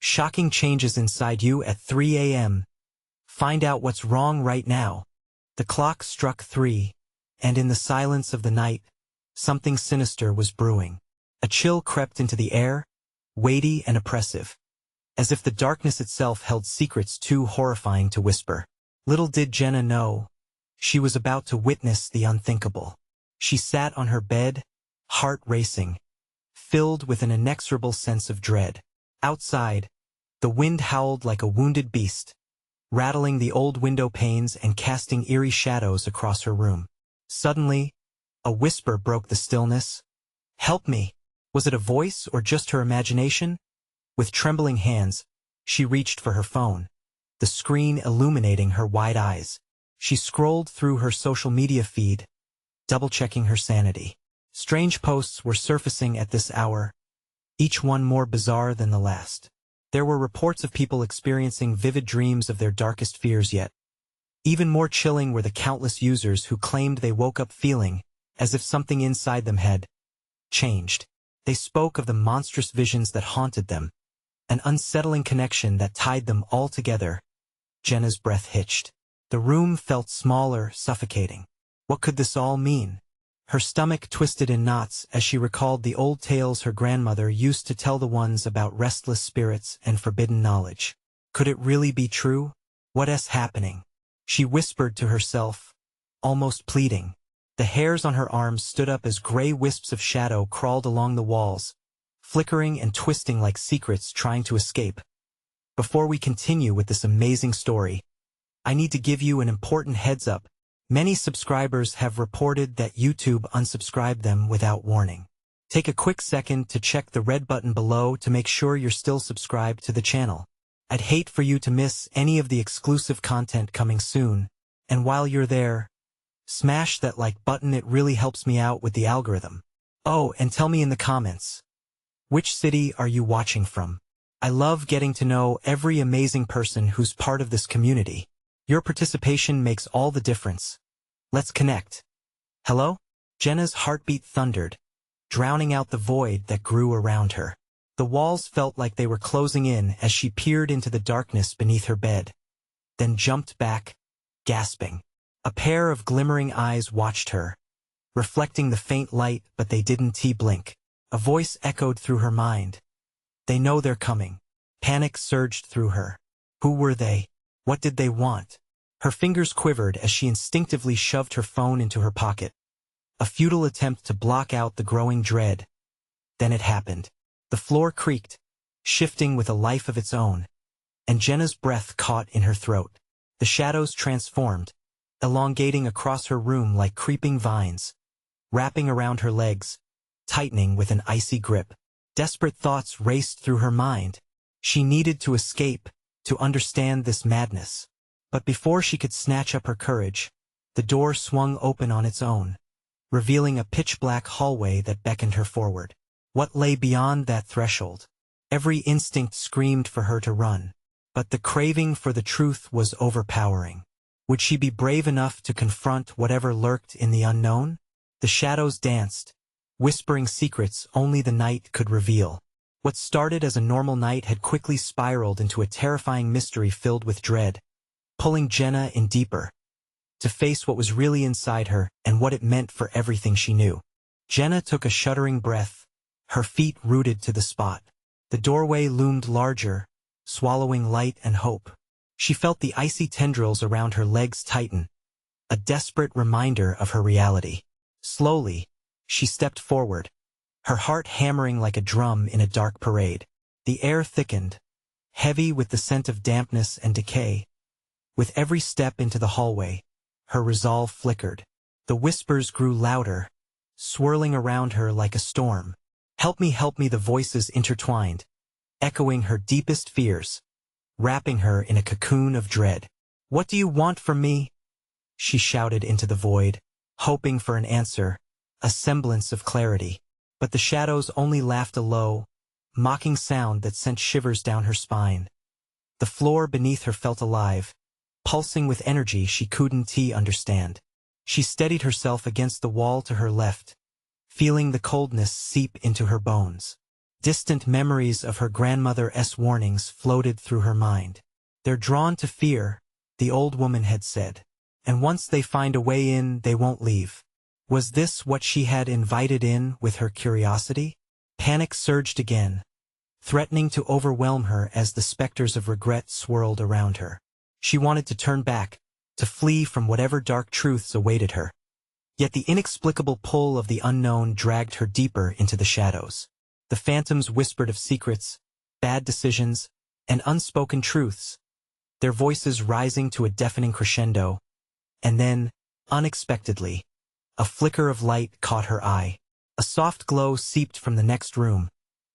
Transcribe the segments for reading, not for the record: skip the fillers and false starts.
Shocking changes inside you at 3 a.m. Find out what's wrong right now. The clock struck 3, and in the silence of the night, something sinister was brewing. A chill crept into the air, weighty and oppressive, as if the darkness itself held secrets too horrifying to whisper. Little did Jenna know, she was about to witness the unthinkable. She sat on her bed, heart racing, filled with an inexorable sense of dread. Outside, the wind howled like a wounded beast, rattling the old window panes and casting eerie shadows across her room. Suddenly, a whisper broke the stillness. "Help me!" Was it a voice or just her imagination? With trembling hands, she reached for her phone, the screen illuminating her wide eyes. She scrolled through her social media feed, double-checking her sanity. Strange posts were surfacing at this hour, each one more bizarre than the last. There were reports of people experiencing vivid dreams of their darkest fears yet. Even more chilling were the countless users who claimed they woke up feeling as if something inside them had changed. They spoke of the monstrous visions that haunted them, an unsettling connection that tied them all together. Jenna's breath hitched. The room felt smaller, suffocating. What could this all mean? Her stomach twisted in knots as she recalled the old tales her grandmother used to tell, the ones about restless spirits and forbidden knowledge. Could it really be true? What's happening? She whispered to herself, almost pleading. The hairs on her arms stood up as gray wisps of shadow crawled along the walls, flickering and twisting like secrets trying to escape. Before we continue with this amazing story, I need to give you an important heads up. Many subscribers have reported that YouTube unsubscribed them without warning. Take a quick second to check the red button below to make sure you're still subscribed to the channel. I'd hate for you to miss any of the exclusive content coming soon, and while you're there, smash that like button. It really helps me out with the algorithm. Oh, and tell me in the comments, which city are you watching from? I love getting to know every amazing person who's part of this community. Your participation makes all the difference. Let's connect. Hello? Jenna's heartbeat thundered, drowning out the void that grew around her. The walls felt like they were closing in as she peered into the darkness beneath her bed, then jumped back, gasping. A pair of glimmering eyes watched her, reflecting the faint light, but they didn't blink. A voice echoed through her mind. They know they're coming. Panic surged through her. Who were they? What did they want? Her fingers quivered as she instinctively shoved her phone into her pocket. A futile attempt to block out the growing dread. Then it happened. The floor creaked, shifting with a life of its own, and Jenna's breath caught in her throat. The shadows transformed, elongating across her room like creeping vines, wrapping around her legs, tightening with an icy grip. Desperate thoughts raced through her mind. She needed to escape, to understand this madness. But before she could snatch up her courage, the door swung open on its own, revealing a pitch-black hallway that beckoned her forward. What lay beyond that threshold? Every instinct screamed for her to run, but the craving for the truth was overpowering. Would she be brave enough to confront whatever lurked in the unknown? The shadows danced, whispering secrets only the night could reveal. What started as a normal night had quickly spiraled into a terrifying mystery filled with dread, pulling Jenna in deeper, to face what was really inside her and what it meant for everything she knew. Jenna took a shuddering breath, her feet rooted to the spot. The doorway loomed larger, swallowing light and hope. She felt the icy tendrils around her legs tighten, a desperate reminder of her reality. Slowly, she stepped forward, her heart hammering like a drum in a dark parade. The air thickened, heavy with the scent of dampness and decay. With every step into the hallway, her resolve flickered. The whispers grew louder, swirling around her like a storm. Help me, the voices intertwined, echoing her deepest fears, wrapping her in a cocoon of dread. What do you want from me? She shouted into the void, hoping for an answer, a semblance of clarity. But the shadows only laughed, a low, mocking sound that sent shivers down her spine. The floor beneath her felt alive, pulsing with energy she couldn't understand. She steadied herself against the wall to her left, feeling the coldness seep into her bones. Distant memories of her grandmother's warnings floated through her mind. "They're drawn to fear," the old woman had said. "And once they find a way in, they won't leave." Was this what she had invited in with her curiosity? Panic surged again, threatening to overwhelm her as the specters of regret swirled around her. She wanted to turn back, to flee from whatever dark truths awaited her. Yet the inexplicable pull of the unknown dragged her deeper into the shadows. The phantoms whispered of secrets, bad decisions, and unspoken truths, their voices rising to a deafening crescendo. And then, unexpectedly, a flicker of light caught her eye. A soft glow seeped from the next room,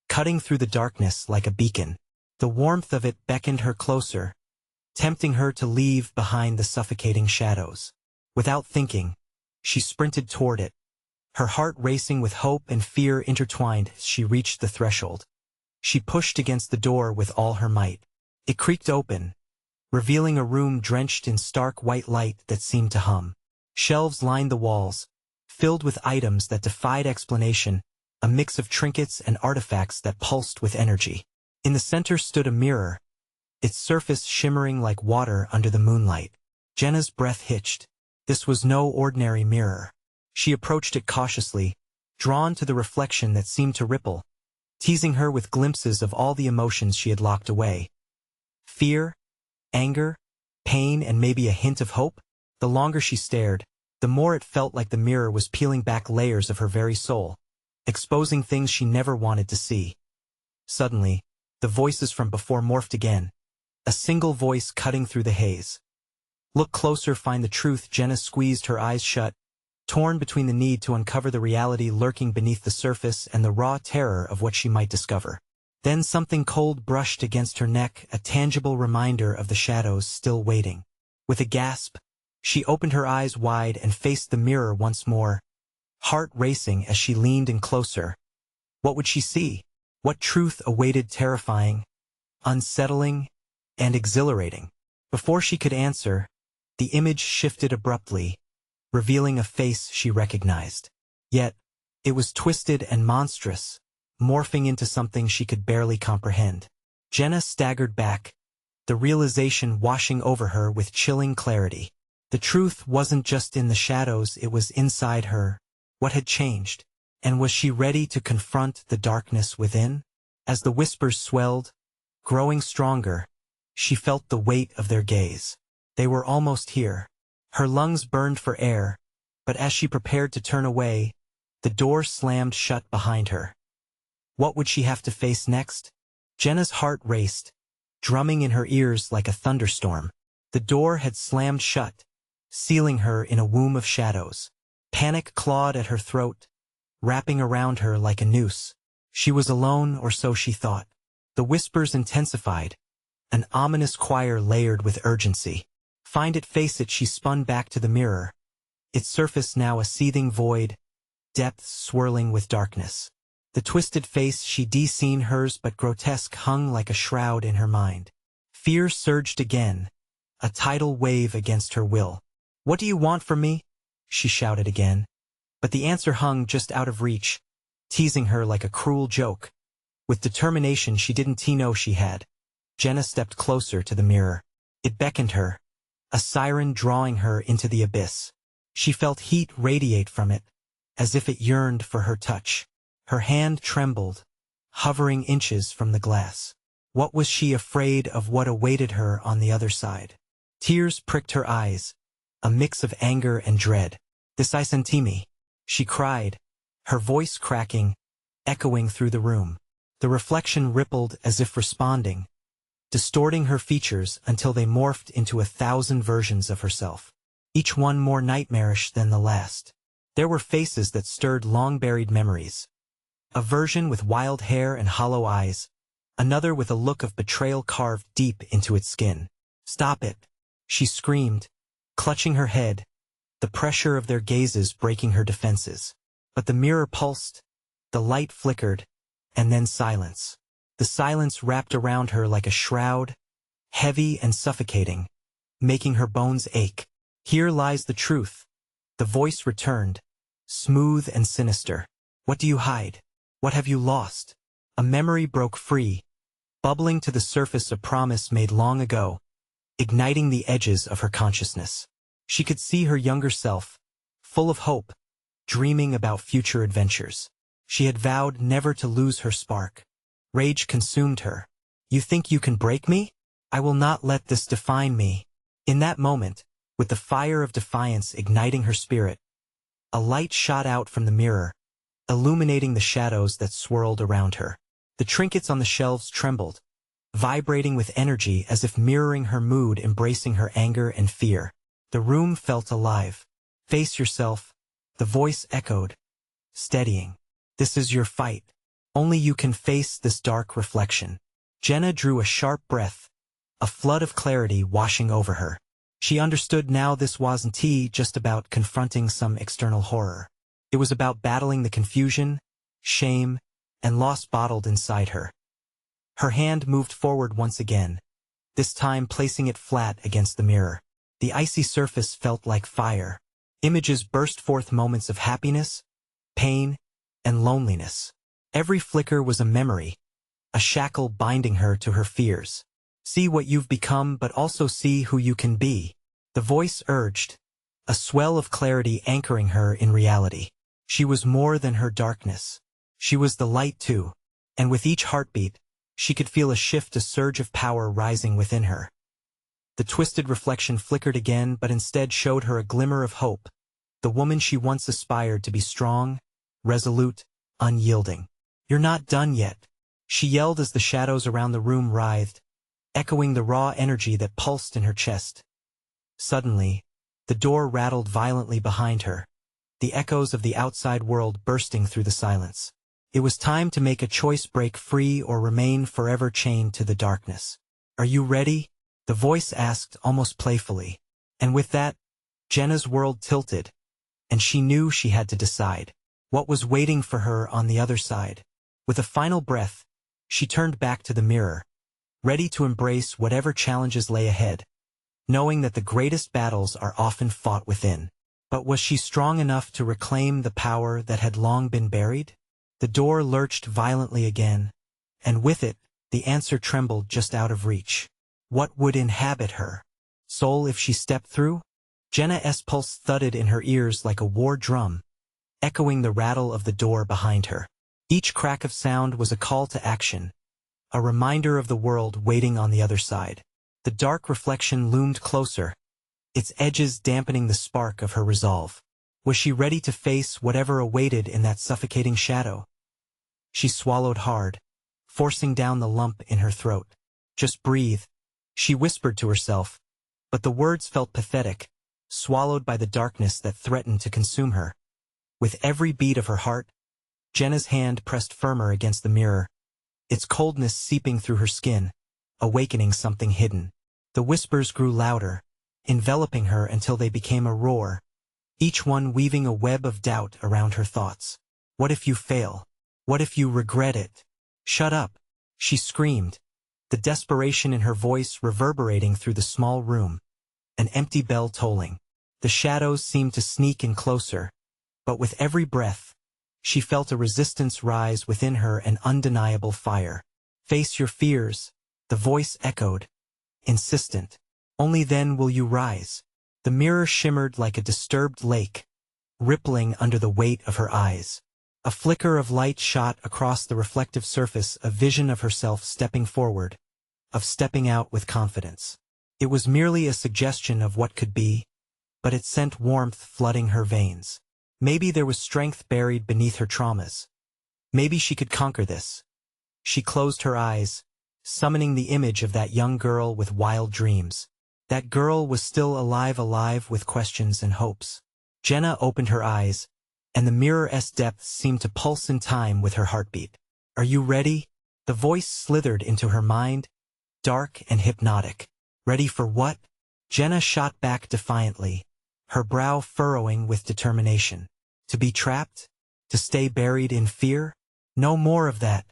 cutting through the darkness like a beacon. The warmth of it beckoned her closer, tempting her to leave behind the suffocating shadows. Without thinking, she sprinted toward it, her heart racing with hope and fear intertwined as she reached the threshold. She pushed against the door with all her might. It creaked open, revealing a room drenched in stark white light that seemed to hum. Shelves lined the walls, filled with items that defied explanation, a mix of trinkets and artifacts that pulsed with energy. In the center stood a mirror, its surface shimmering like water under the moonlight. Jenna's breath hitched. This was no ordinary mirror. She approached it cautiously, drawn to the reflection that seemed to ripple, teasing her with glimpses of all the emotions she had locked away. Fear, anger, pain, and maybe a hint of hope? The longer she stared, the more it felt like the mirror was peeling back layers of her very soul, exposing things she never wanted to see. Suddenly, the voices from before morphed again, a single voice cutting through the haze. "Look closer, find the truth." Jenna squeezed her eyes shut, torn between the need to uncover the reality lurking beneath the surface and the raw terror of what she might discover. Then something cold brushed against her neck, a tangible reminder of the shadows still waiting. With a gasp, she opened her eyes wide and faced the mirror once more, heart racing as she leaned in closer. What would she see? What truth awaited, terrifying, unsettling, and exhilarating? Before she could answer, the image shifted abruptly, revealing a face she recognized. Yet, it was twisted and monstrous, morphing into something she could barely comprehend. Jenna staggered back, the realization washing over her with chilling clarity. The truth wasn't just in the shadows, it was inside her. What had changed? And was she ready to confront the darkness within? As the whispers swelled, growing stronger, she felt the weight of their gaze. They were almost here. Her lungs burned for air, but as she prepared to turn away, the door slammed shut behind her. What would she have to face next? Jenna's heart raced, drumming in her ears like a thunderstorm. The door had slammed shut, sealing her in a womb of shadows. Panic clawed at her throat, wrapping around her like a noose. She was alone, or so she thought. The whispers intensified, an ominous choir layered with urgency. Find it, face it. She spun back to the mirror, its surface now a seething void, depths swirling with darkness. The twisted face she'd seen, hers but grotesque, hung like a shroud in her mind. Fear surged again, a tidal wave against her will. "What do you want from me?" she shouted again. But the answer hung just out of reach, teasing her like a cruel joke. With determination she didn't know she had, Jenna stepped closer to the mirror. It beckoned her, a siren drawing her into the abyss. She felt heat radiate from it, as if it yearned for her touch. Her hand trembled, hovering inches from the glass. What was she afraid of? What awaited her on the other side? Tears pricked her eyes, a mix of anger and dread. "This I senti me," she cried, her voice cracking, echoing through the room. The reflection rippled as if responding, distorting her features until they morphed into 1,000 versions of herself, each one more nightmarish than the last. There were faces that stirred long-buried memories. A version with wild hair and hollow eyes, another with a look of betrayal carved deep into its skin. "Stop it," she screamed, clutching her head, the pressure of their gazes breaking her defenses. But the mirror pulsed, the light flickered, and then silence. The silence wrapped around her like a shroud, heavy and suffocating, making her bones ache. "Here lies the truth," the voice returned, smooth and sinister. "What do you hide? What have you lost?" A memory broke free, bubbling to the surface, a promise made long ago, igniting the edges of her consciousness. She could see her younger self, full of hope, dreaming about future adventures. She had vowed never to lose her spark. Rage consumed her. "You think you can break me? I will not let this define me." In that moment, with the fire of defiance igniting her spirit, a light shot out from the mirror, illuminating the shadows that swirled around her. The trinkets on the shelves trembled, vibrating with energy as if mirroring her mood, embracing her anger and fear. The room felt alive. "Face yourself," the voice echoed, steadying. "This is your fight. Only you can face this dark reflection." Jenna drew a sharp breath, a flood of clarity washing over her. She understood now this wasn't just about confronting some external horror. It was about battling the confusion, shame, and loss bottled inside her. Her hand moved forward once again, this time placing it flat against the mirror. The icy surface felt like fire. Images burst forth, moments of happiness, pain, and loneliness. Every flicker was a memory, a shackle binding her to her fears. "See what you've become, but also see who you can be," the voice urged, a swell of clarity anchoring her in reality. She was more than her darkness. She was the light too, and with each heartbeat, she could feel a shift, a surge of power rising within her. The twisted reflection flickered again, but instead showed her a glimmer of hope, the woman she once aspired to be, strong, resolute, unyielding. "You're not done yet," she yelled as the shadows around the room writhed, echoing the raw energy that pulsed in her chest. Suddenly, the door rattled violently behind her, the echoes of the outside world bursting through the silence. It was time to make a choice: break free or remain forever chained to the darkness. "Are you ready?" the voice asked almost playfully. And with that, Jenna's world tilted, and she knew she had to decide what was waiting for her on the other side. With a final breath, she turned back to the mirror, ready to embrace whatever challenges lay ahead, knowing that the greatest battles are often fought within. But was she strong enough to reclaim the power that had long been buried? The door lurched violently again, and with it, the answer trembled just out of reach. What would inhabit her soul if she stepped through? Jenna's pulse thudded in her ears like a war drum, echoing the rattle of the door behind her. Each crack of sound was a call to action, a reminder of the world waiting on the other side. The dark reflection loomed closer, its edges dampening the spark of her resolve. Was she ready to face whatever awaited in that suffocating shadow? She swallowed hard, forcing down the lump in her throat. "Just breathe," she whispered to herself, but the words felt pathetic, swallowed by the darkness that threatened to consume her. With every beat of her heart, Jenna's hand pressed firmer against the mirror, its coldness seeping through her skin, awakening something hidden. The whispers grew louder, enveloping her until they became a roar, each one weaving a web of doubt around her thoughts. "What if you fail? What if you regret it?" "Shut up," she screamed, the desperation in her voice reverberating through the small room, an empty bell tolling. The shadows seemed to sneak in closer, but with every breath, she felt a resistance rise within her, an undeniable fire. "Face your fears," the voice echoed, insistent. "Only then will you rise." The mirror shimmered like a disturbed lake, rippling under the weight of her eyes. A flicker of light shot across the reflective surface, a vision of herself stepping forward, of stepping out with confidence. It was merely a suggestion of what could be, but it sent warmth flooding her veins. Maybe there was strength buried beneath her traumas. Maybe she could conquer this. She closed her eyes, summoning the image of that young girl with wild dreams. That girl was still alive with questions and hopes. Jenna opened her eyes, and the mirror's depths seemed to pulse in time with her heartbeat. "Are you ready?" The voice slithered into her mind, dark and hypnotic. "Ready for what?" Jenna shot back defiantly, her brow furrowing with determination. To be trapped? To stay buried in fear? No more of that.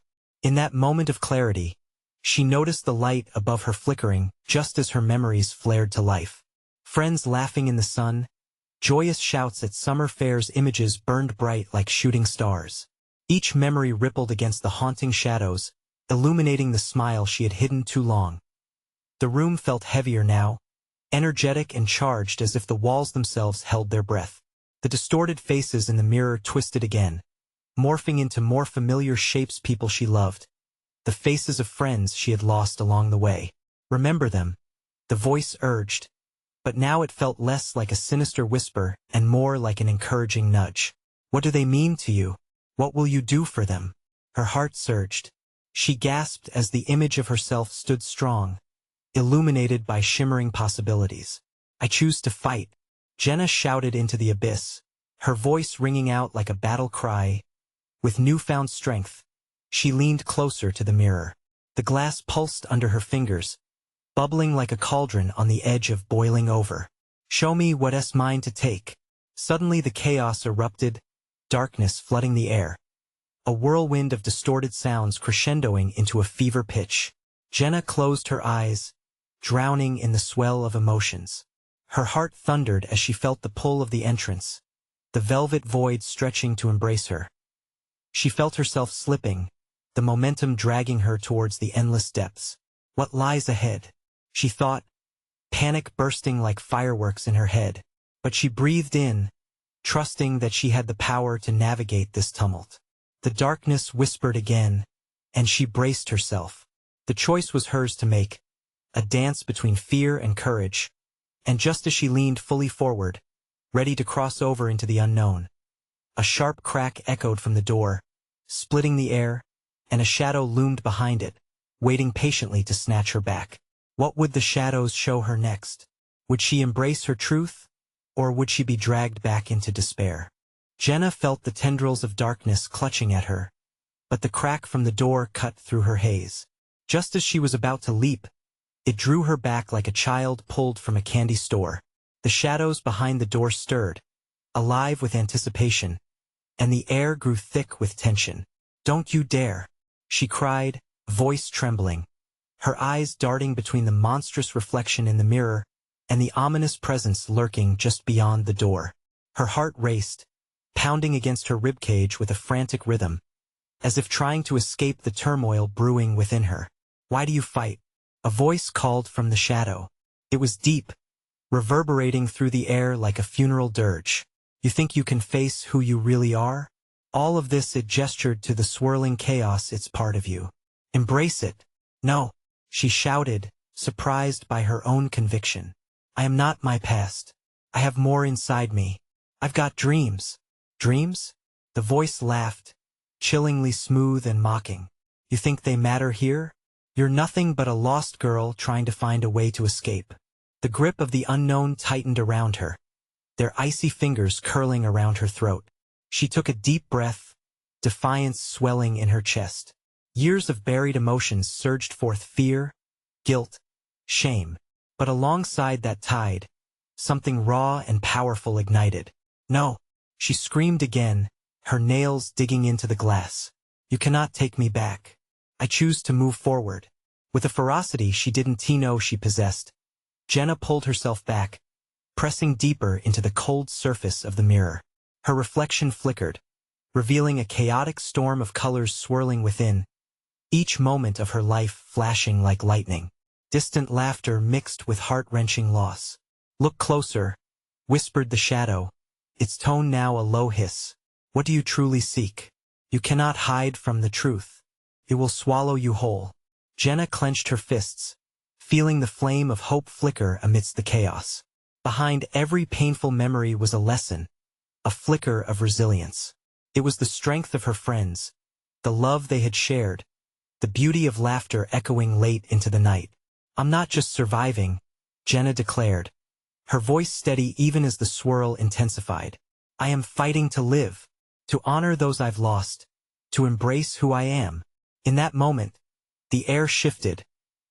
In that moment of clarity, she noticed the light above her flickering just as her memories flared to life. Friends laughing in the sun, joyous shouts at summer fairs, images burned bright like shooting stars. Each memory rippled against the haunting shadows, illuminating the smile she had hidden too long. The room felt heavier now, energetic and charged as if the walls themselves held their breath. The distorted faces in the mirror twisted again, morphing into more familiar shapes, people she loved, the faces of friends she had lost along the way. Remember them, the voice urged, but now it felt less like a sinister whisper and more like an encouraging nudge. What do they mean to you? What will you do for them? Her heart surged. She gasped as the image of herself stood strong, illuminated by shimmering possibilities. I choose to fight, Jenna shouted into the abyss, her voice ringing out like a battle cry. With newfound strength, she leaned closer to the mirror. The glass pulsed under her fingers, bubbling like a cauldron on the edge of boiling over. Show me what's mine to take. Suddenly the chaos erupted, darkness flooding the air. A whirlwind of distorted sounds crescendoing into a fever pitch. Jenna closed her eyes, drowning in the swell of emotions. Her heart thundered as she felt the pull of the entrance, the velvet void stretching to embrace her. She felt herself slipping, the momentum dragging her towards the endless depths. What lies ahead? She thought, panic bursting like fireworks in her head. But she breathed in, trusting that she had the power to navigate this tumult. The darkness whispered again, and she braced herself. The choice was hers to make, a dance between fear and courage. And just as she leaned fully forward, ready to cross over into the unknown, a sharp crack echoed from the door, splitting the air, and a shadow loomed behind it, waiting patiently to snatch her back. What would the shadows show her next? Would she embrace her truth, or would she be dragged back into despair? Jenna felt the tendrils of darkness clutching at her, but the crack from the door cut through her haze. Just as she was about to leap, it drew her back like a child pulled from a candy store. The shadows behind the door stirred, alive with anticipation, and the air grew thick with tension. Don't you dare, she cried, voice trembling, her eyes darting between the monstrous reflection in the mirror and the ominous presence lurking just beyond the door. Her heart raced, pounding against her ribcage with a frantic rhythm, as if trying to escape the turmoil brewing within her. Why do you fight? A voice called from the shadow. It was deep, reverberating through the air like a funeral dirge. You think you can face who you really are? All of this, it gestured to the swirling chaos. It's part of you. Embrace it. No, she shouted, surprised by her own conviction. I am not my past. I have more inside me. I've got dreams. Dreams? The voice laughed, chillingly smooth and mocking. You think they matter here? You're nothing but a lost girl trying to find a way to escape. The grip of the unknown tightened around her, their icy fingers curling around her throat. She took a deep breath, defiance swelling in her chest. Years of buried emotions surged forth: fear, guilt, shame. But alongside that tide, something raw and powerful ignited. No, she screamed again, her nails digging into the glass. You cannot take me back. I choose to move forward. With a ferocity she didn't know she possessed, Jenna pulled herself back, pressing deeper into the cold surface of the mirror. Her reflection flickered, revealing a chaotic storm of colors swirling within, each moment of her life flashing like lightning. Distant laughter mixed with heart-wrenching loss. Look closer, whispered the shadow, its tone now a low hiss. What do you truly seek? You cannot hide from the truth. It will swallow you whole. Jenna clenched her fists, feeling the flame of hope flicker amidst the chaos. Behind every painful memory was a lesson, a flicker of resilience. It was the strength of her friends, the love they had shared, the beauty of laughter echoing late into the night. I'm not just surviving, Jenna declared, her voice steady even as the swirl intensified. I am fighting to live, to honor those I've lost, to embrace who I am. In that moment, the air shifted,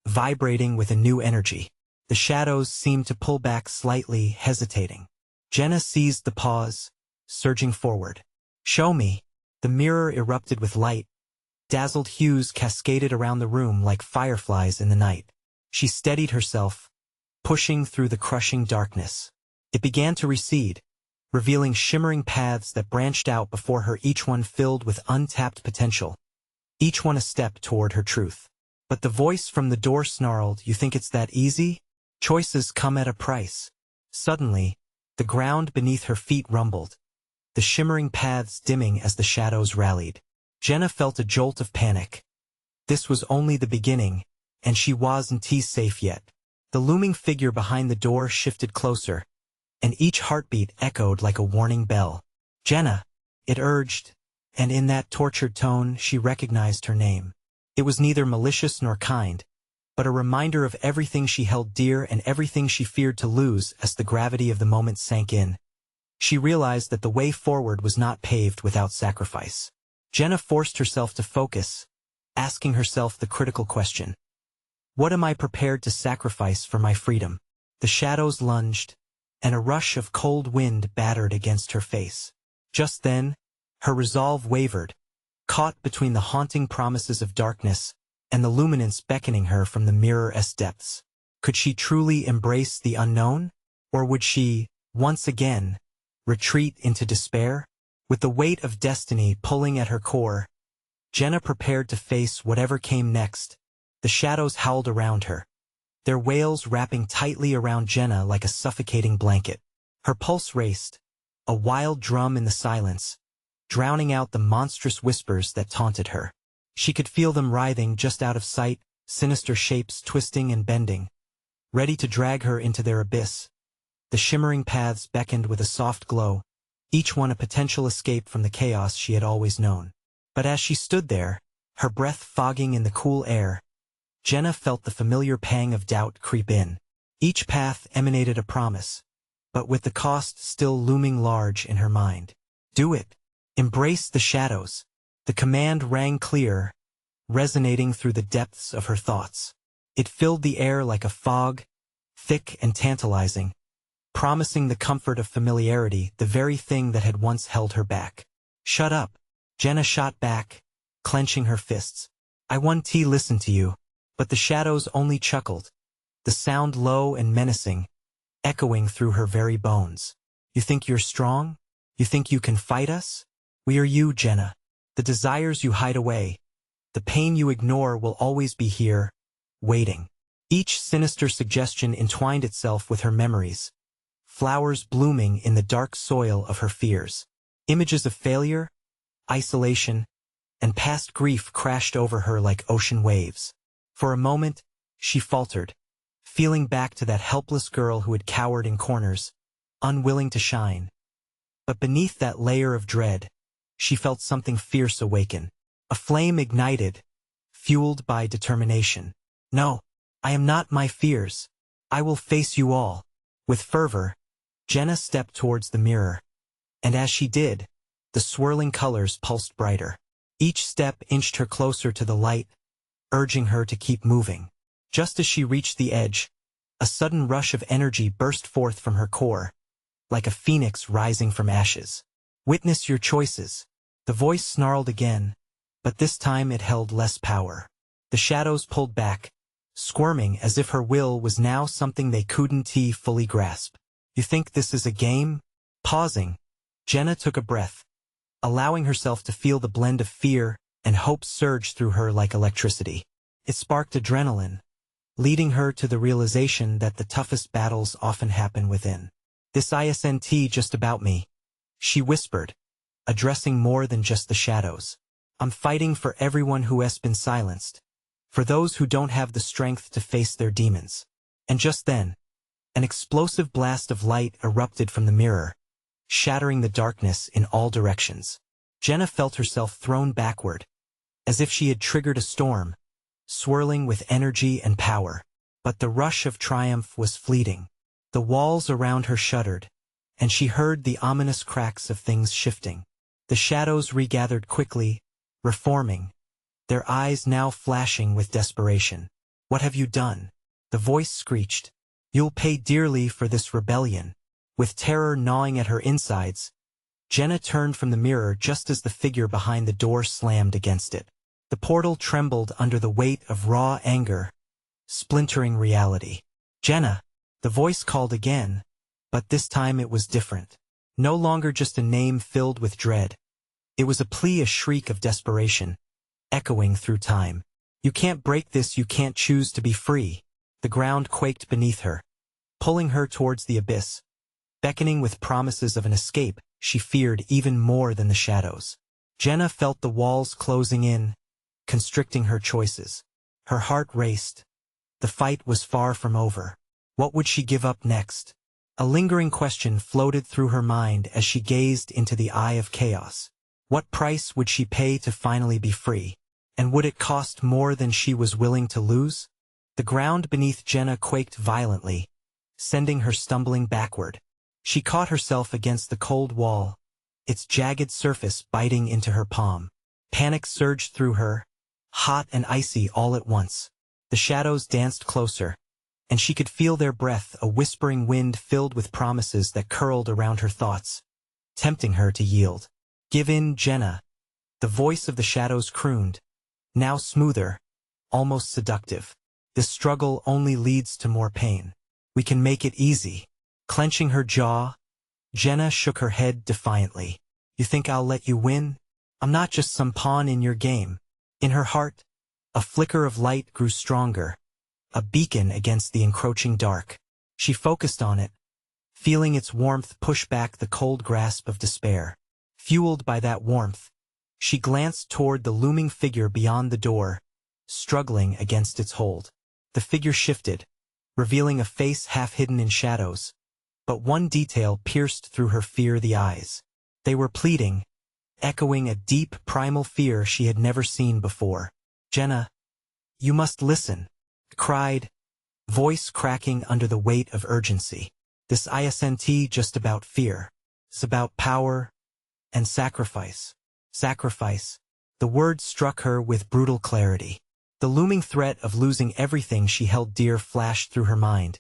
vibrating with a new energy. The shadows seemed to pull back slightly, hesitating. Jenna seized the pause, surging forward. Show me. The mirror erupted with light. Dazzled hues cascaded around the room like fireflies in the night. She steadied herself, pushing through the crushing darkness. It began to recede, revealing shimmering paths that branched out before her, each one filled with untapped potential, each one a step toward her truth. But the voice from the door snarled, "You think it's that easy? Choices come at a price." Suddenly, the ground beneath her feet rumbled, the shimmering paths dimming as the shadows rallied. Jenna felt a jolt of panic. This was only the beginning, and she wasn't safe yet. The looming figure behind the door shifted closer, and each heartbeat echoed like a warning bell. "Jenna," it urged, and in that tortured tone she recognized her name. It was neither malicious nor kind, but a reminder of everything she held dear and everything she feared to lose. As the gravity of the moment sank in, she realized that the way forward was not paved without sacrifice. Jenna forced herself to focus, asking herself the critical question: what am I prepared to sacrifice for my freedom? The shadows lunged, and a rush of cold wind battered against her face. Just then, her resolve wavered, caught between the haunting promises of darkness and the luminance beckoning her from the mirror's depths. Could she truly embrace the unknown? Or would she, once again, retreat into despair? With the weight of destiny pulling at her core, Jenna prepared to face whatever came next. The shadows howled around her, their wails wrapping tightly around Jenna like a suffocating blanket. Her pulse raced, a wild drum in the silence, drowning out the monstrous whispers that taunted her. She could feel them writhing just out of sight, sinister shapes twisting and bending, ready to drag her into their abyss. The shimmering paths beckoned with a soft glow, each one a potential escape from the chaos she had always known. But as she stood there, her breath fogging in the cool air, Jenna felt the familiar pang of doubt creep in. Each path emanated a promise, but with the cost still looming large in her mind. Do it. Embrace the shadows. The command rang clear, resonating through the depths of her thoughts. It filled the air like a fog, thick and tantalizing, promising the comfort of familiarity, the very thing that had once held her back. "Shut up," Jenna shot back, clenching her fists. "I want to listen to you." But the shadows only chuckled, the sound low and menacing, echoing through her very bones. "You think you're strong? You think you can fight us? We are you, Jenna. The desires you hide away, the pain you ignore will always be here, waiting." Each sinister suggestion entwined itself with her memories, flowers blooming in the dark soil of her fears. Images of failure, isolation, and past grief crashed over her like ocean waves. For a moment, she faltered, feeling back to that helpless girl who had cowered in corners, unwilling to shine. But beneath that layer of dread, she felt something fierce awaken. A flame ignited, fueled by determination. "No, I am not my fears. I will face you all." With fervor, Jenna stepped towards the mirror, and as she did, the swirling colors pulsed brighter. Each step inched her closer to the light, urging her to keep moving. Just as she reached the edge, a sudden rush of energy burst forth from her core, like a phoenix rising from ashes. "Witness your choices." The voice snarled again, but this time it held less power. The shadows pulled back, squirming as if her will was now something they couldn't fully grasp. "You think this is a game?" Pausing, Jenna took a breath, allowing herself to feel the blend of fear and hope surge through her like electricity. It sparked adrenaline, leading her to the realization that the toughest battles often happen within. "This isn't just about me," she whispered, addressing more than just the shadows. "I'm fighting for everyone who has been silenced, for those who don't have the strength to face their demons." And just then, an explosive blast of light erupted from the mirror, shattering the darkness in all directions. Jenna felt herself thrown backward, as if she had triggered a storm, swirling with energy and power. But the rush of triumph was fleeting. The walls around her shuddered, and she heard the ominous cracks of things shifting. The shadows regathered quickly, reforming, their eyes now flashing with desperation. "What have you done?" the voice screeched. "You'll pay dearly for this rebellion." With terror gnawing at her insides, Jenna turned from the mirror just as the figure behind the door slammed against it. The portal trembled under the weight of raw anger, splintering reality. "Jenna!" the voice called again, but this time it was different. No longer just a name filled with dread. It was a plea, a shriek of desperation, echoing through time. You can't break this, you can't choose to be free. The ground quaked beneath her, pulling her towards the abyss, beckoning with promises of an escape she feared even more than the shadows. Jenna felt the walls closing in, constricting her choices. Her heart raced. The fight was far from over. What would she give up next? A lingering question floated through her mind as she gazed into the eye of chaos. What price would she pay to finally be free? And would it cost more than she was willing to lose? The ground beneath Jenna quaked violently, sending her stumbling backward. She caught herself against the cold wall, its jagged surface biting into her palm. Panic surged through her, hot and icy all at once. The shadows danced closer, and she could feel their breath, a whispering wind filled with promises that curled around her thoughts, tempting her to yield. "Give in, Jenna," the voice of the shadows crooned, now smoother, almost seductive. "This struggle only leads to more pain. We can make it easy." Clenching her jaw, Jenna shook her head defiantly. "You think I'll let you win? I'm not just some pawn in your game." In her heart, a flicker of light grew stronger, a beacon against the encroaching dark. She focused on it, feeling its warmth push back the cold grasp of despair. Fueled by that warmth, she glanced toward the looming figure beyond the door, struggling against its hold. The figure shifted, revealing a face half hidden in shadows. But one detail pierced through her fear, the eyes. They were pleading, echoing a deep, primal fear she had never seen before. "Jenna, you must listen," cried, voice cracking under the weight of urgency. "This isn't just about fear. It's about power and sacrifice." Sacrifice. The word struck her with brutal clarity. The looming threat of losing everything she held dear flashed through her mind.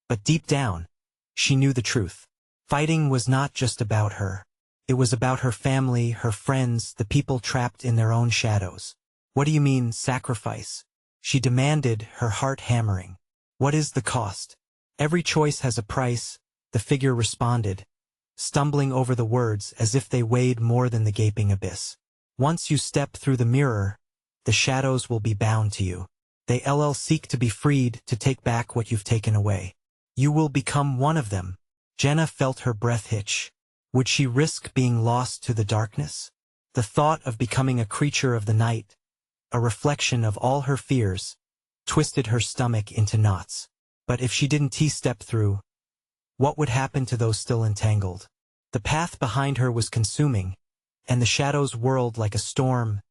But deep down, she knew the truth. Fighting was not just about her. It was about her family, her friends, the people trapped in their own shadows. "What do you mean, sacrifice?" she demanded, her heart hammering. "What is the cost?" "Every choice has a price," the figure responded, stumbling over the words as if they weighed more than the gaping abyss. "Once you step through the mirror, the shadows will be bound to you. They'll seek to be freed, to take back what you've taken away. You will become one of them." Jenna felt her breath hitch. Would she risk being lost to the darkness? The thought of becoming a creature of the night, a reflection of all her fears, twisted her stomach into knots. But if she didn't step through, what would happen to those still entangled? The path behind her was consuming, and the shadows whirled like a storm.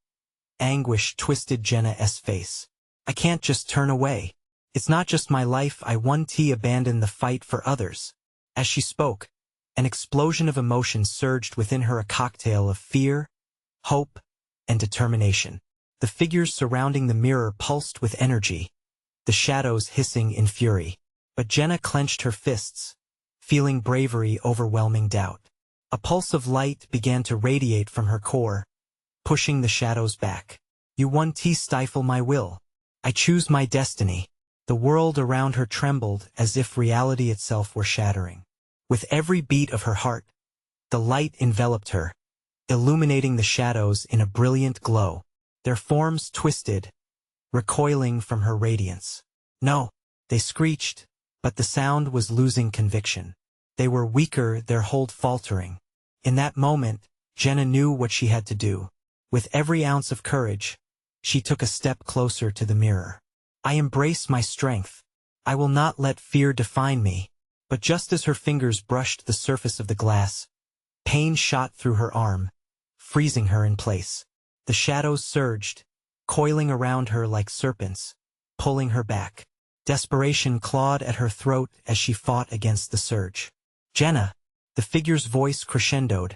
Anguish twisted Jenna's face. "I can't just turn away. It's not just my life, I won't abandon the fight for others." As she spoke, an explosion of emotion surged within her, a cocktail of fear, hope, and determination. The figures surrounding the mirror pulsed with energy, the shadows hissing in fury. But Jenna clenched her fists, feeling bravery overwhelming doubt. A pulse of light began to radiate from her core, pushing the shadows back. "You won't stifle my will. I choose my destiny." The world around her trembled as if reality itself were shattering. With every beat of her heart, the light enveloped her, illuminating the shadows in a brilliant glow. Their forms twisted, recoiling from her radiance. "No," they screeched, but the sound was losing conviction. They were weaker, their hold faltering. In that moment, Jenna knew what she had to do. With every ounce of courage, she took a step closer to the mirror. "I embrace my strength. I will not let fear define me." But just as her fingers brushed the surface of the glass, pain shot through her arm, freezing her in place. The shadows surged, coiling around her like serpents, pulling her back. Desperation clawed at her throat as she fought against the surge. "Jenna!" The figure's voice crescendoed,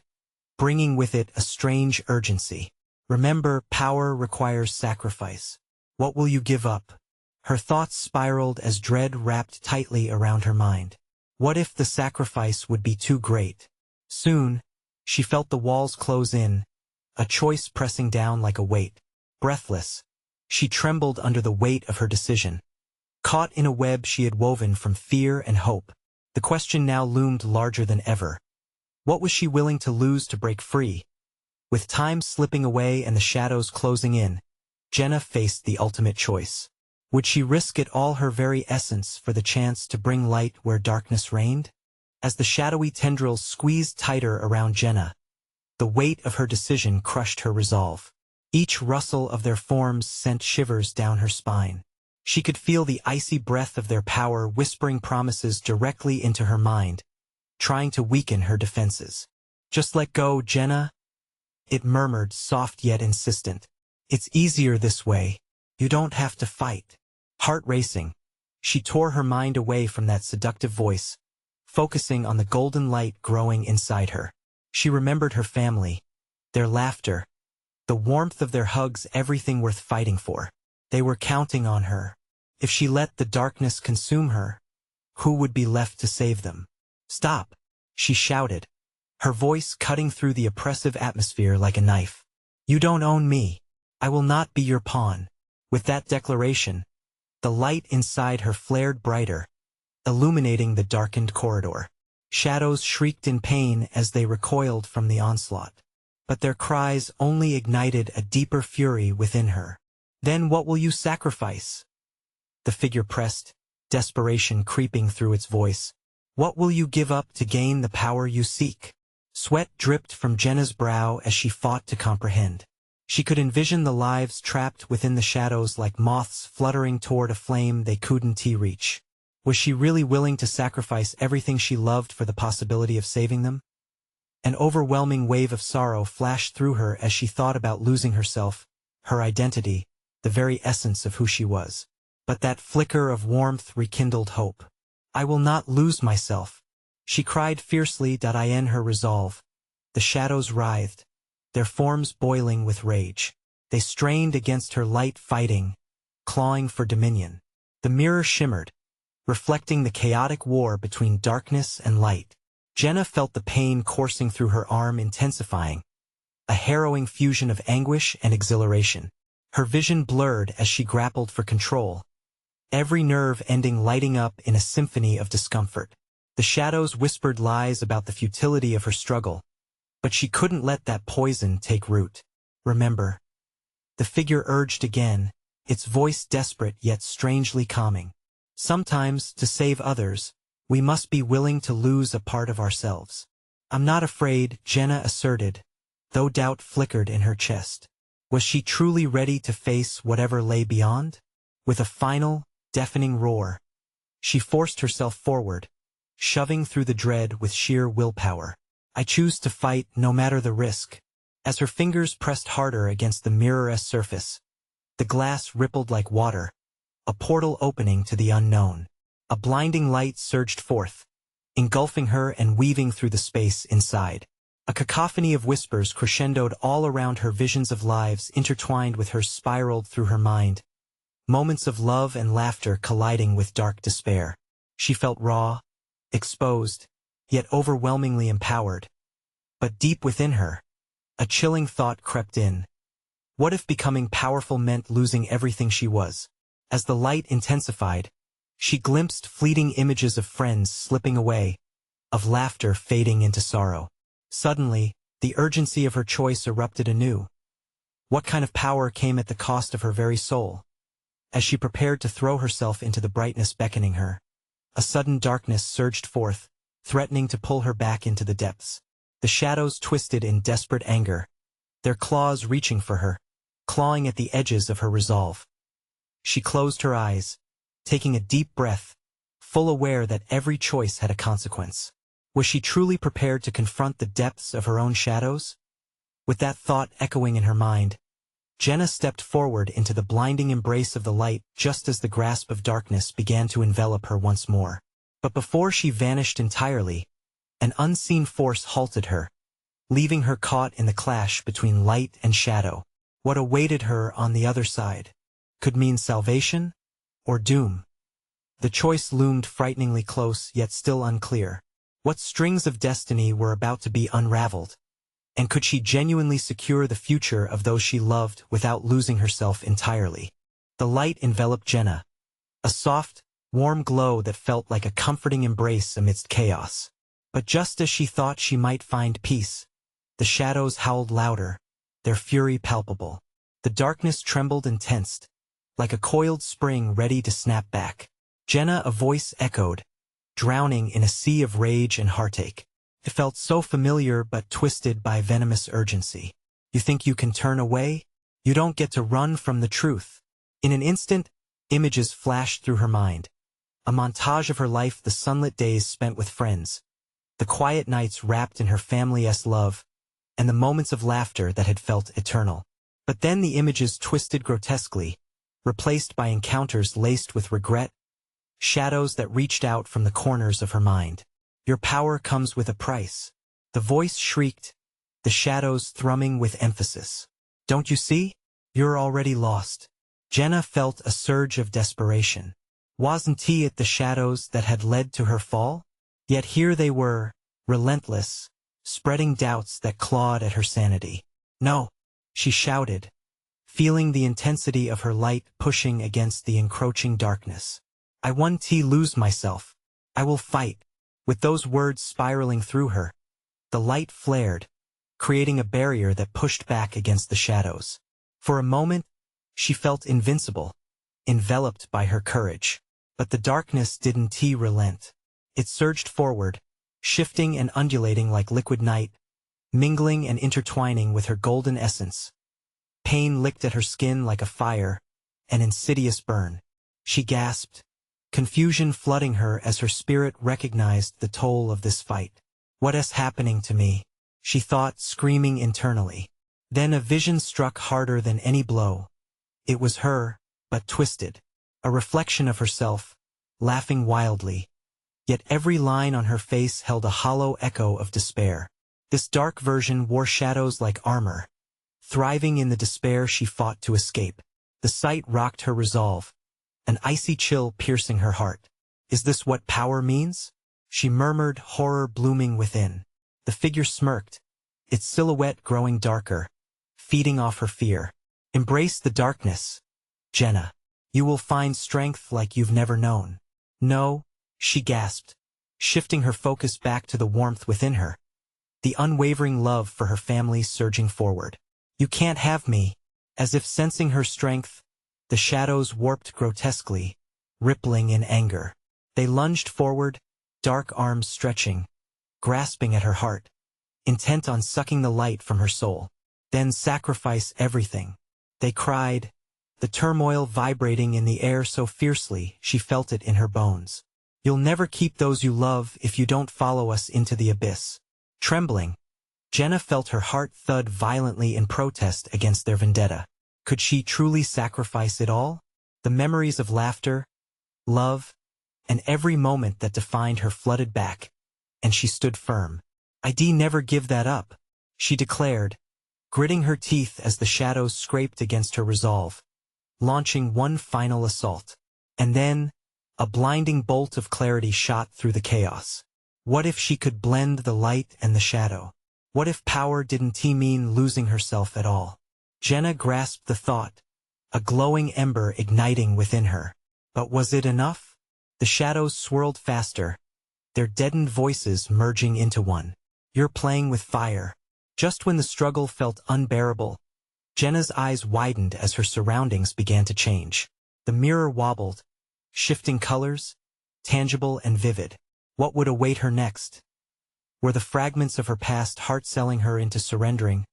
bringing with it a strange urgency. "Remember, power requires sacrifice. What will you give up?" Her thoughts spiraled as dread wrapped tightly around her mind. What if the sacrifice would be too great? Soon, she felt the walls close in, a choice pressing down like a weight. Breathless, she trembled under the weight of her decision. Caught in a web she had woven from fear and hope, the question now loomed larger than ever. What was she willing to lose to break free? With time slipping away and the shadows closing in, Jenna faced the ultimate choice. Would she risk it all, her very essence, for the chance to bring light where darkness reigned? As the shadowy tendrils squeezed tighter around Jenna, the weight of her decision crushed her resolve. Each rustle of their forms sent shivers down her spine. She could feel the icy breath of their power whispering promises directly into her mind, trying to weaken her defenses. "Just let go, Jenna," it murmured, soft yet insistent. "It's easier this way. You don't have to fight." Heart racing, she tore her mind away from that seductive voice, focusing on the golden light growing inside her. She remembered her family, their laughter, the warmth of their hugs, everything worth fighting for. They were counting on her. If she let the darkness consume her, who would be left to save them? "Stop," she shouted, her voice cutting through the oppressive atmosphere like a knife. "You don't own me. I will not be your pawn." With that declaration, the light inside her flared brighter, illuminating the darkened corridor. Shadows shrieked in pain as they recoiled from the onslaught. But their cries only ignited a deeper fury within her. "Then what will you sacrifice?" The figure pressed, desperation creeping through its voice. "What will you give up to gain the power you seek?" Sweat dripped from Jenna's brow as she fought to comprehend. She could envision the lives trapped within the shadows like moths fluttering toward a flame they couldn't reach. Was she really willing to sacrifice everything she loved for the possibility of saving them? An overwhelming wave of sorrow flashed through her as she thought about losing herself, her identity, the very essence of who she was. But that flicker of warmth rekindled hope. "I will not lose myself," she cried fiercely. In her resolve, the shadows writhed, their forms boiling with rage. They strained against her light, fighting, clawing for dominion. The mirror shimmered, reflecting the chaotic war between darkness and light. Jenna felt the pain coursing through her arm, intensifying, a harrowing fusion of anguish and exhilaration. Her vision blurred as she grappled for control, every nerve ending lighting up in a symphony of discomfort. The shadows whispered lies about the futility of her struggle, but she couldn't let that poison take root. "Remember," the figure urged again, its voice desperate yet strangely calming. "Sometimes, to save others, we must be willing to lose a part of ourselves." "I'm not afraid," Jenna asserted, though doubt flickered in her chest. Was she truly ready to face whatever lay beyond? With a final, deafening roar, she forced herself forward, shoving through the dread with sheer willpower. "I choose to fight, no matter the risk." As her fingers pressed harder against the mirror's surface, the glass rippled like water, a portal opening to the unknown. A blinding light surged forth, engulfing her and weaving through the space inside. A cacophony of whispers crescendoed all around her. Visions of lives intertwined with hers spiraled through her mind, moments of love and laughter colliding with dark despair. She felt raw, exposed, yet overwhelmingly empowered. But deep within her, a chilling thought crept in. What if becoming powerful meant losing everything she was? As the light intensified, she glimpsed fleeting images of friends slipping away, of laughter fading into sorrow. Suddenly, the urgency of her choice erupted anew. What kind of power came at the cost of her very soul? As she prepared to throw herself into the brightness beckoning her, a sudden darkness surged forth, threatening to pull her back into the depths. The shadows twisted in desperate anger, their claws reaching for her, clawing at the edges of her resolve. She closed her eyes, taking a deep breath, full aware that every choice had a consequence. Was she truly prepared to confront the depths of her own shadows? With that thought echoing in her mind, Jenna stepped forward into the blinding embrace of the light just as the grasp of darkness began to envelop her once more. But before she vanished entirely, an unseen force halted her, leaving her caught in the clash between light and shadow. What awaited her on the other side could mean salvation or doom. The choice loomed frighteningly close, yet still unclear. What strings of destiny were about to be unraveled? And could she genuinely secure the future of those she loved without losing herself entirely? The light enveloped Jenna, a soft, warm glow that felt like a comforting embrace amidst chaos. But just as she thought she might find peace, the shadows howled louder, their fury palpable. The darkness trembled and tensed, like a coiled spring ready to snap back. "Jenna," a voice echoed, drowning in a sea of rage and heartache. It felt so familiar but twisted by venomous urgency. "You think you can turn away? You don't get to run from the truth." In an instant, images flashed through her mind. A montage of her life, the sunlit days spent with friends, the quiet nights wrapped in her family's love, and the moments of laughter that had felt eternal. But then the images twisted grotesquely, replaced by encounters laced with regret, shadows that reached out from the corners of her mind. "Your power comes with a price," the voice shrieked, the shadows thrumming with emphasis. "Don't you see? You're already lost." Jenna felt a surge of desperation. Wasn't it the shadows that had led to her fall? Yet here they were, relentless, spreading doubts that clawed at her sanity. "No," she shouted, feeling the intensity of her light pushing against the encroaching darkness. "I won't lose myself. I will fight." With those words spiraling through her, the light flared, creating a barrier that pushed back against the shadows. For a moment, she felt invincible, enveloped by her courage. But the darkness didn't relent. It surged forward, shifting and undulating like liquid night, mingling and intertwining with her golden essence. Pain licked at her skin like a fire, an insidious burn. She gasped, confusion flooding her as her spirit recognized the toll of this fight. "What is happening to me?" she thought, screaming internally. Then a vision struck harder than any blow. It was her, but twisted, a reflection of herself, laughing wildly. Yet every line on her face held a hollow echo of despair. This dark version wore shadows like armor, thriving in the despair she fought to escape. The sight rocked her resolve, an icy chill piercing her heart. "Is this what power means?" she murmured, horror blooming within. The figure smirked, its silhouette growing darker, feeding off her fear. "Embrace the darkness, Jenna. You will find strength like you've never known." "No," she gasped, shifting her focus back to the warmth within her, the unwavering love for her family surging forward. "You can't have me." As if sensing her strength, the shadows warped grotesquely, rippling in anger. They lunged forward, dark arms stretching, grasping at her heart, intent on sucking the light from her soul. "Then sacrifice everything," they cried, the turmoil vibrating in the air so fiercely she felt it in her bones. "You'll never keep those you love if you don't follow us into the abyss." Trembling, Jenna felt her heart thud violently in protest against their vendetta. Could she truly sacrifice it all? The memories of laughter, love, and every moment that defined her flooded back, and she stood firm. "I'd never give that up," she declared, gritting her teeth as the shadows scraped against her resolve, launching one final assault. And then, a blinding bolt of clarity shot through the chaos. What if she could blend the light and the shadow? What if power didn't mean losing herself at all? Jenna grasped the thought, a glowing ember igniting within her. But was it enough? The shadows swirled faster, their deadened voices merging into one. "You're playing with fire." Just when the struggle felt unbearable, Jenna's eyes widened as her surroundings began to change. The mirror wobbled, shifting colors, tangible and vivid. What would await her next? Were the fragments of her past heart-selling her into surrendering,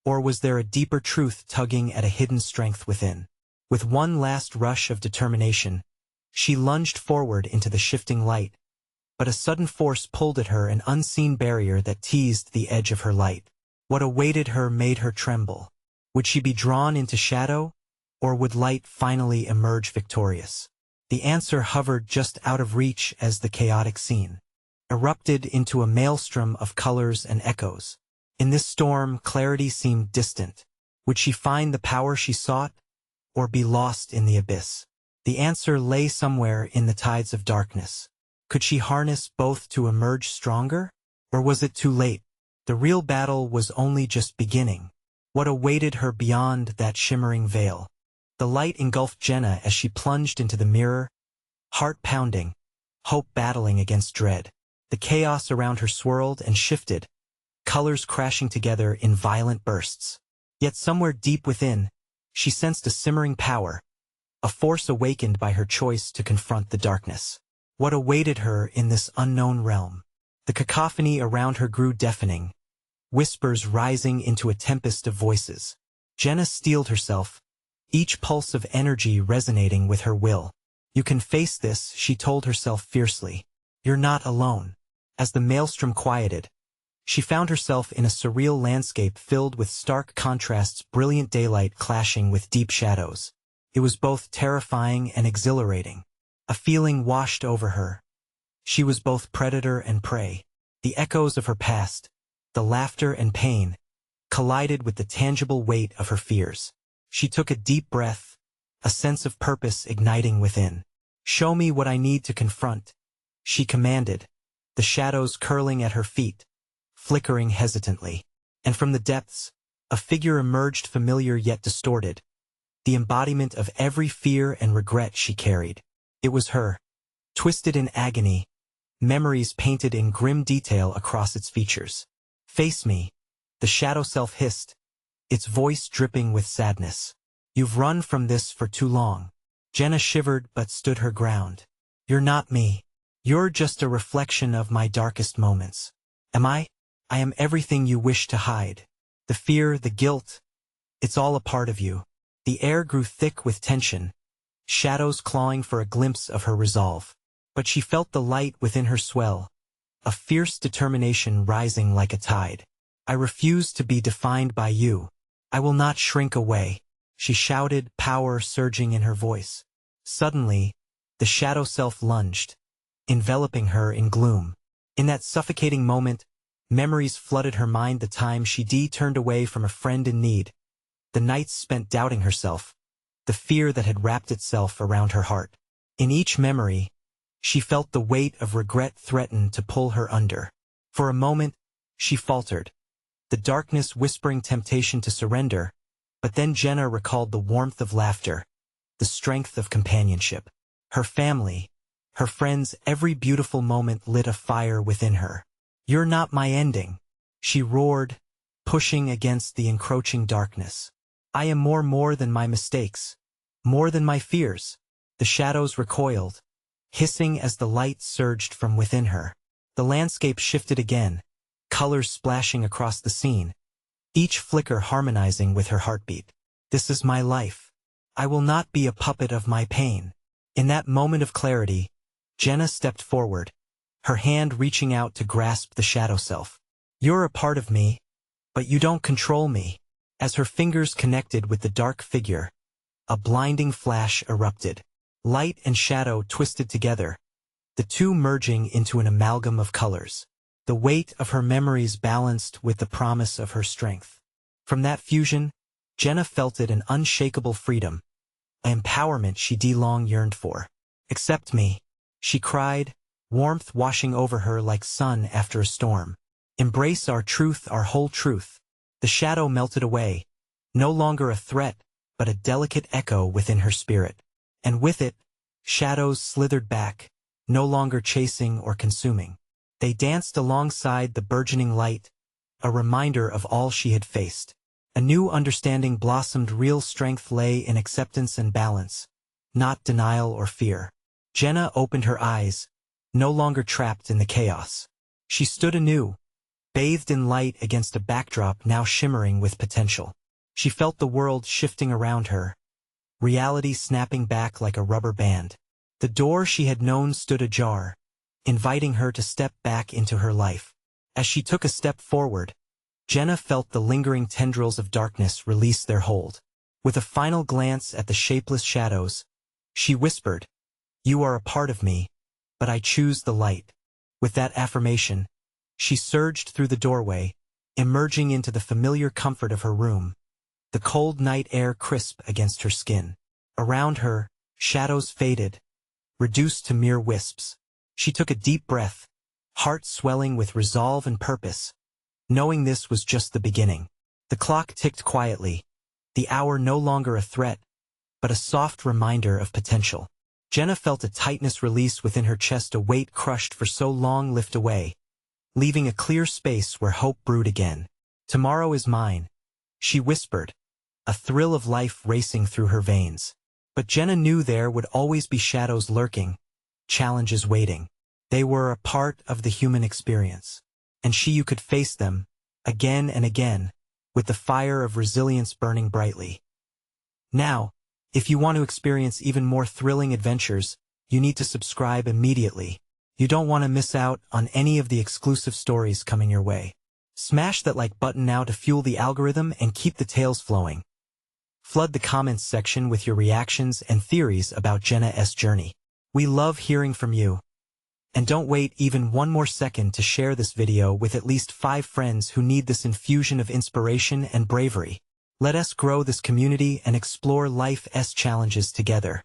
or was there a deeper truth tugging at a hidden strength within? With one last rush of determination, she lunged forward into the shifting light, but a sudden force pulled at her, an unseen barrier that teased the edge of her light. What awaited her made her tremble. Would she be drawn into shadow, or would light finally emerge victorious? The answer hovered just out of reach as the chaotic scene erupted into a maelstrom of colors and echoes. In this storm, clarity seemed distant. Would she find the power she sought, or be lost in the abyss? The answer lay somewhere in the tides of darkness. Could she harness both to emerge stronger? Or was it too late? The real battle was only just beginning. What awaited her beyond that shimmering veil? The light engulfed Jenna as she plunged into the mirror, heart pounding, hope battling against dread. The chaos around her swirled and shifted, colors crashing together in violent bursts. Yet somewhere deep within, she sensed a simmering power, a force awakened by her choice to confront the darkness. What awaited her in this unknown realm? The cacophony around her grew deafening, whispers rising into a tempest of voices. Jenna steeled herself, each pulse of energy resonating with her will. You can face this, she told herself fiercely. You're not alone. As the maelstrom quieted, she found herself in a surreal landscape filled with stark contrasts, brilliant daylight clashing with deep shadows. It was both terrifying and exhilarating. A feeling washed over her. She was both predator and prey. The echoes of her past, the laughter and pain, collided with the tangible weight of her fears. She took a deep breath, a sense of purpose igniting within. Show me what I need to confront, she commanded, the shadows curling at her feet, flickering hesitantly. And from the depths, a figure emerged, familiar yet distorted, the embodiment of every fear and regret she carried. It was her, twisted in agony, memories painted in grim detail across its features. Face me, the shadow self hissed, its voice dripping with sadness. You've run from this for too long. Jenna shivered but stood her ground. You're not me. You're just a reflection of my darkest moments. Am I? I am everything you wish to hide. The fear, the guilt, it's all a part of you. The air grew thick with tension, shadows clawing for a glimpse of her resolve. But she felt the light within her swell, a fierce determination rising like a tide. I refuse to be defined by you. I will not shrink away, she shouted, power surging in her voice. Suddenly, the shadow self lunged, enveloping her in gloom. In that suffocating moment, memories flooded her mind, the time she turned away from a friend in need, the nights spent doubting herself, the fear that had wrapped itself around her heart. In each memory, she felt the weight of regret threaten to pull her under. For a moment, she faltered, the darkness whispering temptation to surrender, but then Jenna recalled the warmth of laughter, the strength of companionship. Her family, her friends, every beautiful moment lit a fire within her. You're not my ending, she roared, pushing against the encroaching darkness. I am more than my mistakes, more than my fears. The shadows recoiled, hissing as the light surged from within her. The landscape shifted again, colors splashing across the scene, each flicker harmonizing with her heartbeat. This is my life. I will not be a puppet of my pain. In that moment of clarity, Jenna stepped forward, her hand reaching out to grasp the shadow self. You're a part of me, but you don't control me. As her fingers connected with the dark figure, a blinding flash erupted. Light and shadow twisted together, the two merging into an amalgam of colors. The weight of her memories balanced with the promise of her strength. From that fusion, Jenna felt an unshakable freedom, an empowerment she long yearned for. Accept me, she cried, warmth washing over her like sun after a storm. Embrace our truth, our whole truth. The shadow melted away, no longer a threat, but a delicate echo within her spirit. And with it, shadows slithered back, no longer chasing or consuming. They danced alongside the burgeoning light, a reminder of all she had faced. A new understanding blossomed. Real strength lay in acceptance and balance, not denial or fear. Jenna opened her eyes, no longer trapped in the chaos. She stood anew, bathed in light against a backdrop now shimmering with potential. She felt the world shifting around her, reality snapping back like a rubber band. The door she had known stood ajar, inviting her to step back into her life. As she took a step forward, Jenna felt the lingering tendrils of darkness release their hold. With a final glance at the shapeless shadows, she whispered, "You are a part of me, but I choose the light." With that affirmation, she surged through the doorway, emerging into the familiar comfort of her room, the cold night air crisp against her skin. Around her, shadows faded, reduced to mere wisps. She took a deep breath, heart swelling with resolve and purpose, knowing this was just the beginning. The clock ticked quietly, the hour no longer a threat, but a soft reminder of potential. Jenna felt a tightness release within her chest, a weight crushed for so long lift away, leaving a clear space where hope brewed again. "Tomorrow is mine," she whispered, a thrill of life racing through her veins. But Jenna knew there would always be shadows lurking, challenges waiting. They were a part of the human experience, and you could face them, again and again, with the fire of resilience burning brightly. Now, if you want to experience even more thrilling adventures, you need to subscribe immediately. You don't want to miss out on any of the exclusive stories coming your way. Smash that like button now to fuel the algorithm and keep the tales flowing. Flood the comments section with your reactions and theories about Jenna's journey. We love hearing from you. And don't wait even one more second to share this video with at least 5 friends who need this infusion of inspiration and bravery. Let us grow this community and explore life's challenges together.